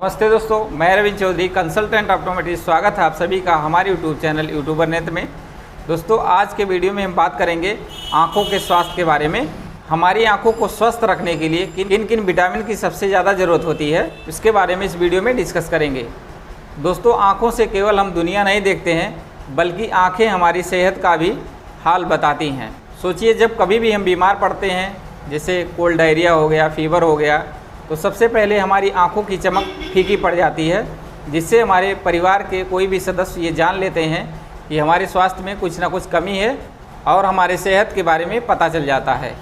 नमस्ते दोस्तों, मैं रविंद्र चौधरी कंसल्टेंट ऑप्टोमेट्रिस्ट। स्वागत है आप सभी का हमारे यूट्यूब चैनल यूट्यूबर नेट में। दोस्तों, आज के वीडियो में हम बात करेंगे आँखों के स्वास्थ्य के बारे में। हमारी आँखों को स्वस्थ रखने के लिए किन किन विटामिन की सबसे ज़्यादा ज़रूरत होती है, इसके बारे में इस वीडियो में डिस्कस करेंगे। दोस्तों, आँखों से केवल हम दुनिया नहीं देखते हैं, बल्कि आँखें हमारी सेहत का भी हाल बताती हैं। सोचिए, जब कभी भी हम बीमार पड़ते हैं, जैसे कोल्ड डायरिया हो गया, फीवर हो गया, तो सबसे पहले हमारी आंखों की चमक फीकी पड़ जाती है, जिससे हमारे परिवार के कोई भी सदस्य ये जान लेते हैं कि हमारे स्वास्थ्य में कुछ ना कुछ कमी है और हमारे सेहत के बारे में पता चल जाता है।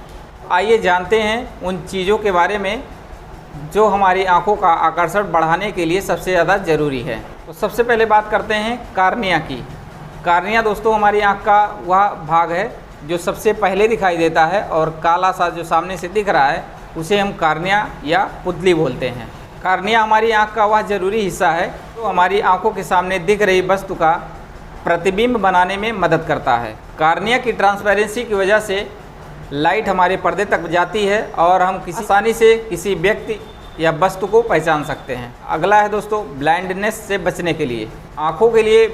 आइए जानते हैं उन चीज़ों के बारे में जो हमारी आंखों का आकर्षण बढ़ाने के लिए सबसे ज़्यादा ज़रूरी है। तो सबसे पहले बात करते हैं कार्निया की। कार्निया दोस्तों हमारी आँख का वह भाग है जो सबसे पहले दिखाई देता है, और काला सा जो सामने से दिख रहा है उसे हम कार्निया या पुतली बोलते हैं। कार्निया हमारी आंख का वह ज़रूरी हिस्सा है जो हमारी आंखों के सामने दिख रही वस्तु का प्रतिबिंब बनाने में मदद करता है। कार्निया की ट्रांसपेरेंसी की वजह से लाइट हमारे पर्दे तक जाती है और हम आसानी से किसी व्यक्ति या वस्तु को पहचान सकते हैं। अगला है दोस्तों ब्लाइंडनेस से बचने के लिए। आँखों के लिए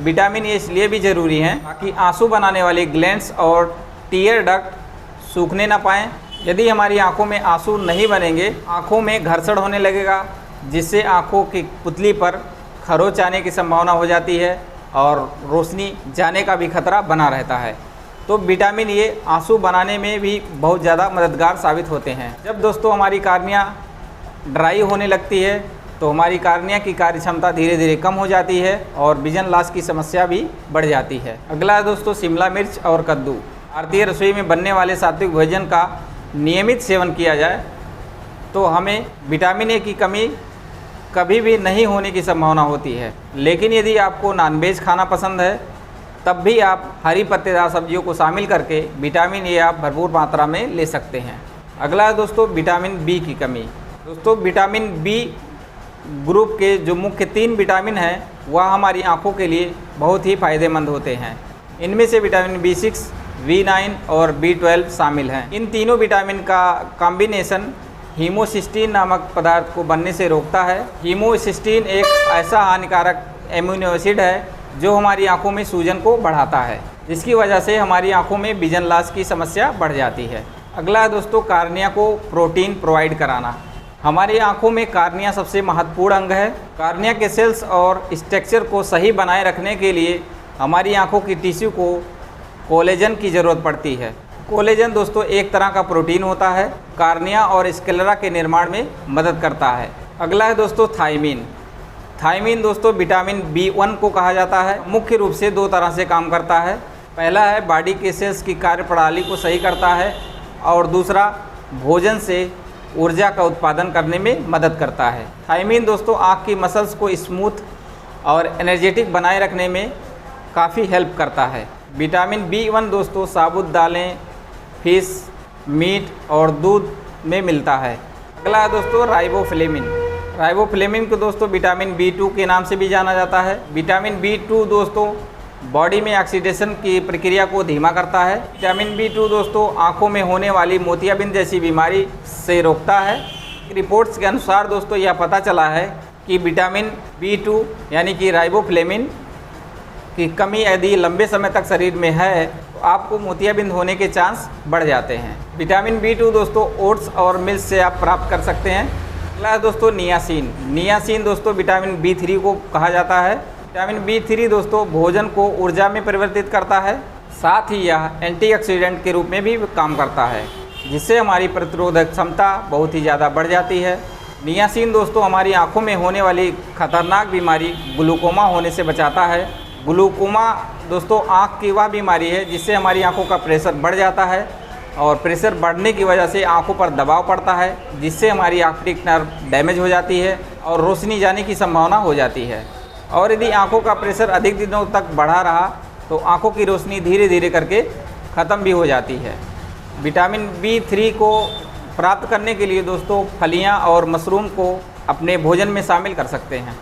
विटामिन ए इसलिए भी ज़रूरी हैं ताकि आंसू बनाने वाले ग्लैंड्स और टीयर डक्ट सूखने ना पाएँ। यदि हमारी आंखों में आंसू नहीं बनेंगे, आंखों में घर्षण होने लगेगा, जिससे आंखों की पुतली पर खरोंच आने की संभावना हो जाती है और रोशनी जाने का भी खतरा बना रहता है। तो विटामिन ए आंसू बनाने में भी बहुत ज़्यादा मददगार साबित होते हैं। जब दोस्तों हमारी कार्निया ड्राई होने लगती है तो हमारी कार्निया की कार्य क्षमता धीरे धीरे कम हो जाती है और विजन लॉस की समस्या भी बढ़ जाती है। अगला है दोस्तों शिमला मिर्च और कद्दू। भारतीय रसोई में बनने वाले सात्विक भोजन का नियमित सेवन किया जाए तो हमें विटामिन ए की कमी कभी भी नहीं होने की संभावना होती है। लेकिन यदि आपको नॉनवेज खाना पसंद है, तब भी आप हरी पत्तेदार सब्जियों को शामिल करके विटामिन ए आप भरपूर मात्रा में ले सकते हैं। अगला है दोस्तों विटामिन बी की कमी। दोस्तों, विटामिन बी ग्रुप के जो मुख्य 3 विटामिन हैं वह हमारी आँखों के लिए बहुत ही फ़ायदेमंद होते हैं। इनमें से विटामिन B6, V9 और B12 शामिल हैं। इन तीनों विटामिन का कॉम्बिनेशन हीमोसिस्टीन नामक पदार्थ को बनने से रोकता है। हीमोसिस्टीन एक ऐसा हानिकारक एमिनो एसिड है जो हमारी आंखों में सूजन को बढ़ाता है, जिसकी वजह से हमारी आंखों में विजन लॉस की समस्या बढ़ जाती है। अगला है दोस्तों कार्निया को प्रोटीन प्रोवाइड कराना। हमारी आंखों में कार्निया सबसे महत्वपूर्ण अंग है। कार्निया के सेल्स और स्ट्रक्चर को सही बनाए रखने के लिए हमारी आंखों की टिश्यू को कोलेजन की ज़रूरत पड़ती है। कोलेजन दोस्तों एक तरह का प्रोटीन होता है, कार्निया और स्क्लेरा के निर्माण में मदद करता है। अगला है दोस्तों थायमीन। थायमीन दोस्तों विटामिन B1 को कहा जाता है। मुख्य रूप से 2 तरह से काम करता है। पहला है बॉडी के सेल्स की कार्यप्रणाली को सही करता है, और दूसरा भोजन से ऊर्जा का उत्पादन करने में मदद करता है। थायमीन दोस्तों आँख की मसल्स को स्मूथ और एनर्जेटिक बनाए रखने में काफ़ी हेल्प करता है। विटामिन B1 दोस्तों साबुत दालें, फिश, मीट और दूध में मिलता है। अगला है दोस्तों राइबोफ्लेविन। राइबोफ्लेविन को दोस्तों विटामिन B2 के नाम से भी जाना जाता है। विटामिन B2 दोस्तों बॉडी में ऑक्सीडेशन की प्रक्रिया को धीमा करता है। विटामिन B2 दोस्तों आंखों में होने वाली मोतियाबिंद जैसी बीमारी से रोकता है। रिपोर्ट्स के अनुसार दोस्तों यह पता चला है कि विटामिन B2 यानी कि राइबोफ्लेविन की कमी यदि लंबे समय तक शरीर में है तो आपको मोतियाबिंद होने के चांस बढ़ जाते हैं। विटामिन B2 दोस्तों ओट्स और मिल्क से आप प्राप्त कर सकते हैं। अगला है दोस्तों नियासिन। नियासिन दोस्तों विटामिन B3 को कहा जाता है। विटामिन B3 दोस्तों भोजन को ऊर्जा में परिवर्तित करता है, साथ ही यह एंटीऑक्सीडेंट के रूप में भी काम करता है, जिससे हमारी प्रतिरोधक क्षमता बहुत ही ज़्यादा बढ़ जाती है। नियासिन दोस्तों हमारी आँखों में होने वाली खतरनाक बीमारी ग्लूकोमा होने से बचाता है। ग्लूकोमा दोस्तों आँख की वह बीमारी है जिससे हमारी आँखों का प्रेशर बढ़ जाता है, और प्रेशर बढ़ने की वजह से आँखों पर दबाव पड़ता है, जिससे हमारी ऑप्टिक नर्व डैमेज हो जाती है और रोशनी जाने की संभावना हो जाती है। और यदि आँखों का प्रेशर अधिक दिनों तक बढ़ा रहा तो आँखों की रोशनी धीरे धीरे करके ख़त्म भी हो जाती है। विटामिन B3 को प्राप्त करने के लिए दोस्तों फलियाँ और मशरूम को अपने भोजन में शामिल कर सकते हैं।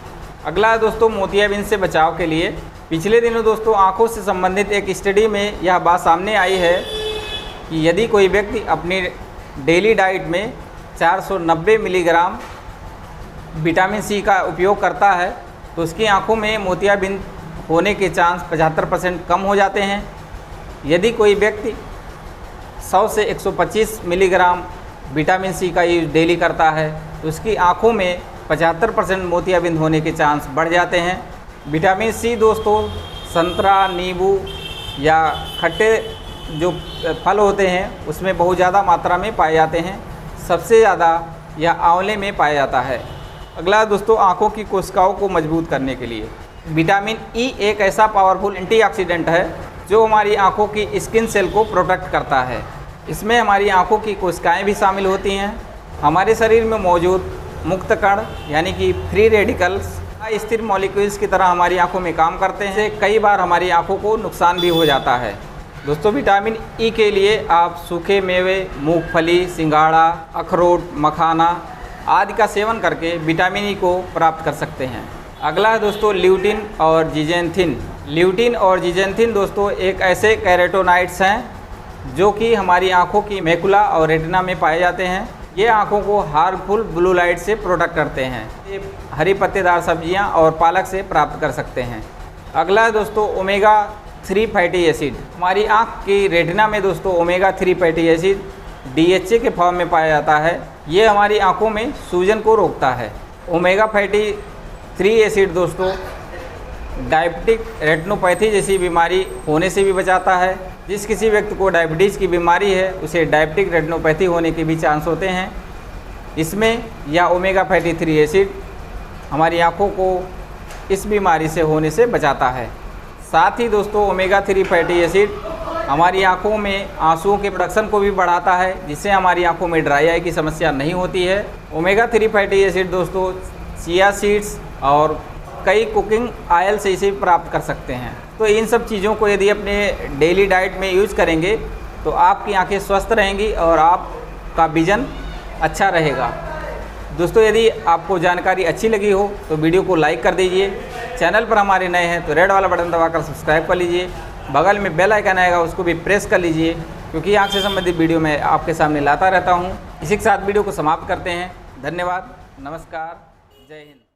अगला है दोस्तों मोतियाबिंद से बचाव के लिए। पिछले दिनों दोस्तों आँखों से संबंधित एक स्टडी में यह बात सामने आई है कि यदि कोई व्यक्ति अपनी डेली डाइट में 490 मिलीग्राम विटामिन सी का उपयोग करता है तो उसकी आँखों में मोतियाबिंद होने के चांस 75% कम हो जाते हैं। यदि कोई व्यक्ति 100 से 125 मिलीग्राम विटामिन सी का यूज डेली करता है तो उसकी आँखों में 75% मोतियाबिंद होने के चांस बढ़ जाते हैं। विटामिन सी दोस्तों संतरा, नींबू या खट्टे जो फल होते हैं उसमें बहुत ज़्यादा मात्रा में पाए जाते हैं। सबसे ज़्यादा यह आंवले में पाया जाता है। अगला दोस्तों आँखों की कोशिकाओं को मजबूत करने के लिए विटामिन ई एक ऐसा पावरफुल एंटीऑक्सीडेंट है जो हमारी आँखों की स्किन सेल को प्रोटेक्ट करता है। इसमें हमारी आँखों की कोशिकाएं भी शामिल होती हैं। हमारे शरीर में मौजूद मुक्त कण यानी कि फ्री रेडिकल्स स्थिर मॉलिक्यूल्स की तरह हमारी आँखों में काम करते हैं। कई बार हमारी आँखों को नुकसान भी हो जाता है। दोस्तों विटामिन ई के लिए आप सूखे मेवे, मूंगफली, सिंघाड़ा, अखरोट, मखाना आदि का सेवन करके विटामिन ई को प्राप्त कर सकते हैं। अगला है दोस्तों ल्यूटिन और जिजेंथिन। ल्यूटिन और जिजेंथिन दोस्तों एक ऐसे कैरोटीनॉइड्स हैं जो कि हमारी आँखों की मैकुला और रेटिना में पाए जाते हैं। ये आँखों को हार्मफुल ब्लू लाइट से प्रोटेक्ट करते हैं। ये हरी पत्तेदार सब्जियां और पालक से प्राप्त कर सकते हैं। अगला है दोस्तों ओमेगा 3 फैटी एसिड। हमारी आँख की रेटिना में दोस्तों ओमेगा 3 फैटी एसिड DHA के फॉर्म में पाया जाता है। ये हमारी आँखों में सूजन को रोकता है। ओमेगा फैटी 3 एसिड दोस्तों डायबिटिक रेटिनोपैथी जैसी बीमारी होने से भी बचाता है। जिस किसी व्यक्ति को डायबिटीज़ की बीमारी है उसे डायबिटिक रेटिनोपैथी होने के भी चांस होते हैं। इसमें यह ओमेगा फैटी 3 एसिड हमारी आँखों को इस बीमारी से होने से बचाता है। साथ ही दोस्तों ओमेगा 3 फैटी एसिड हमारी आँखों में आंसुओं के प्रोडक्शन को भी बढ़ाता है, जिससे हमारी आँखों में ड्राई आई की समस्या नहीं होती है। ओमेगा 3 फैटी एसिड दोस्तों चिया सीड्स और कई कुकिंग ऑयल से इसे प्राप्त कर सकते हैं। तो इन सब चीज़ों को यदि अपने डेली डाइट में यूज़ करेंगे तो आपकी आंखें स्वस्थ रहेंगी और आपका विजन अच्छा रहेगा। दोस्तों यदि आपको जानकारी अच्छी लगी हो तो वीडियो को लाइक कर दीजिए। चैनल पर हमारे नए हैं तो रेड वाला बटन दबाकर सब्सक्राइब कर लीजिए। बगल में बेल आइकन आएगा उसको भी प्रेस कर लीजिए, क्योंकि आँख से संबंधित वीडियो मैं आपके सामने लाता रहता हूँ। इसी के साथ वीडियो को समाप्त करते हैं। धन्यवाद, नमस्कार, जय हिंद।